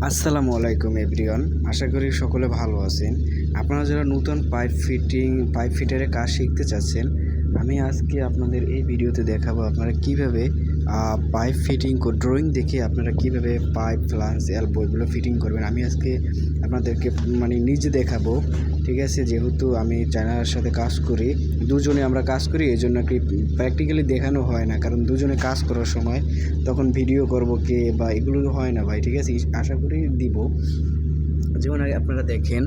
আসসালামু আলাইকুম এভরিওয়ান, আশা করি সকলে ভালো আছেন। আপনারা যারা নতুন পাইপ ফিটারের কাজ শিখতে চাচ্ছেন, আমি আজকে আপনাদের এই ভিডিওতে দেখাবো আপনারা কিভাবে পাইপ ফিটিং ড্রয়িং দেখে আপনারা কিভাবে পাইপ ফ্লাঞ্জ এলবো এগুলো ফিটিং করবেন। আমি আজকে আপনাদেরকে নিজে দেখাবো, ঠিক আছে। যেহেতু আমি চায়নার সাথে কাজ করি, দুজনে আমরা কাজ করি, এই জন্য কি প্র্যাকটিক্যালি দেখানো হয় না, কারণ দুজনে কাজ করার সময় তখন ভিডিও করব কে বা এগুলো হয় না ভাই, ঠিক আছে। আশা করি দিব। যেমন আগে আপনারা দেখেন,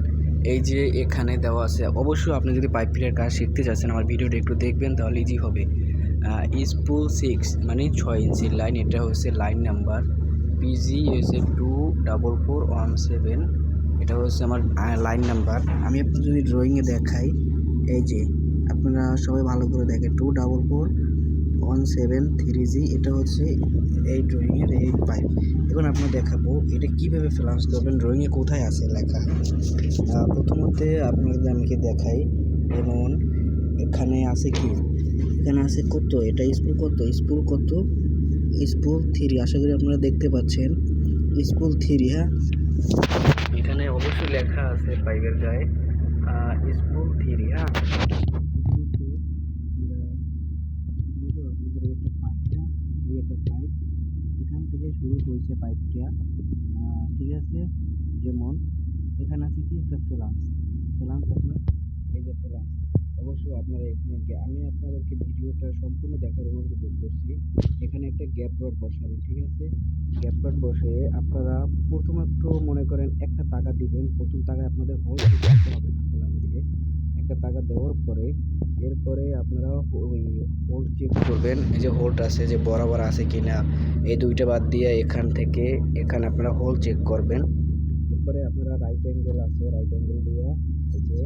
এই যে এখানে দেওয়া আছে। অবশ্যই আপনি যদি পাইপ ফিটার কাজ শিখতে চাচ্ছেন, আমার ভিডিওটা একটু দেখবেন, তাহলে ইজি হবে। স্পুল 6 মানে 6 ইঞ্চির লাইন, এটা হচ্ছে লাইন নাম্বার PG 24417। এটা হচ্ছে আমার লাইন নাম্বার। আমি আপনার যদি ড্রয়িংয়ে দেখাই, এই যে আপনারা সবাই ভালো করে দেখেন 24417 3G, এটা হচ্ছে এই ড্রয়িংয়ের এই পাইপ। এখন আপনার দেখাবো এটা কিভাবে ফ্লাঞ্জ করবেন, ড্রয়িংয়ে কোথায় আছে লেখা। প্রথমত আপনাদের আমি দেখাই। যেমন এখানে আছে কি, এখানে আছে কত, এটা স্পুল 3। আশা করি আপনারা দেখতে পাচ্ছেন স্পুল 3। হ্যাঁ, এখানে অবশ্যই লেখা আছে পাইপের গায়ে স্পুল 3। হ্যাঁ, আপনাদের একটা পাইপটা, এই একটা পাইপ, এখান থেকে শুরু হয়েছে পাইপটা, ঠিক আছে। যেমন এখানে আছে কি একটা ফ্লাঞ্জ আপনার, এই যে ফ্লাঞ্জ। অবশ্যই আপনারা এখানে আমি আপনাদেরকে ভিডিওটা সম্পূর্ণ দেখার অনুরোধ করছি। এখানে একটা গ্যাপ রড বসাবেন, ঠিক আছে। গ্যাপ রড বসে আপনারা প্রথমত মনে করেন একটা তাগা দিবেন। প্রথম তাগায় আপনাদের হোল করতে হবে না, ফ্লাঞ্জ দিয়ে একটা তাগা দেওয়ার পরে এরপরে আপনারা ওই হোল্ড চেক করবেন। এই যে হোল্ড আছে, যে বরাবর আছে কিনা, এই দুইটা বাদ দিয়ে এখান থেকে এখানে আপনারা হোল চেক করবেন। এরপরে আপনারা রাইট অ্যাঙ্গেল আছে, রাইট অ্যাঙ্গেল দিয়ে এই যে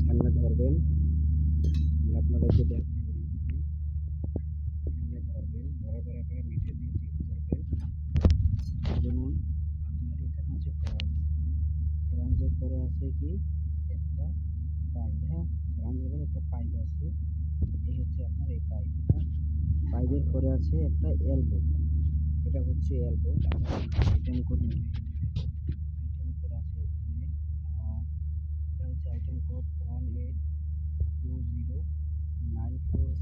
সামনে ধরবেন। আমি আপনাদেরকে দেখাই, সামনে ধরবেন, ধরার পরে আপনারা মিটার দিয়ে চেক করবেন। যেমন আপনার এখানে হচ্ছে ফ্লাঞ্জের পরে আছে কি একটা পাইপ। হ্যাঁ, ফ্লাঞ্জের পরে একটা পাইপ আছে, এই হচ্ছে আপনার এই পাইপ। হ্যাঁ, পাইপের পরে আছে একটা এলবো, এটা হচ্ছে এলবো। আইটেম কোড মিলিয়ে নেবেন। আইটেম কোড আছে এখানে, এটা হচ্ছে আইটেম কোড 1820946।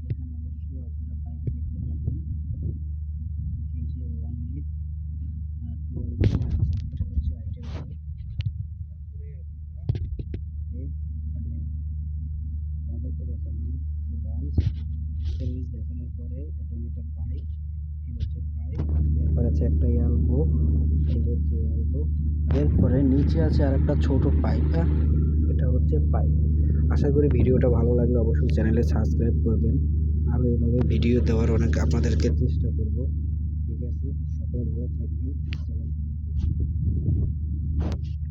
এখানে অবশ্যই আপনারা পাইপে দেখতে পাবেন এই যে 1820946, এটা হচ্ছে আইটেম কোড। তারপরে আপনারা এখানে আপনাদেরকে দেখালাম ফ্লাঞ্জ সার্ভিস দেখানোর পরে এখন এটা পাইপ, এই হচ্ছে পাইপ। এরপর আছে একটা এলবো, এই হচ্ছে এলবো। এরপরে নিচে আছে আর একটা ছোট পাইপ। হ্যাঁ, এটা হচ্ছে পাইপ। আশা করি ভিডিওটা ভালো লাগলে অবশ্যই চ্যানেলে সাবস্ক্রাইব করবেন। আরও এভাবে ভিডিও দেওয়ার অনেক আপনাদেরকে চেষ্টা করব, ঠিক আছে। সকলে ভালো থাকবেন। আসসালামু আলাইকুম।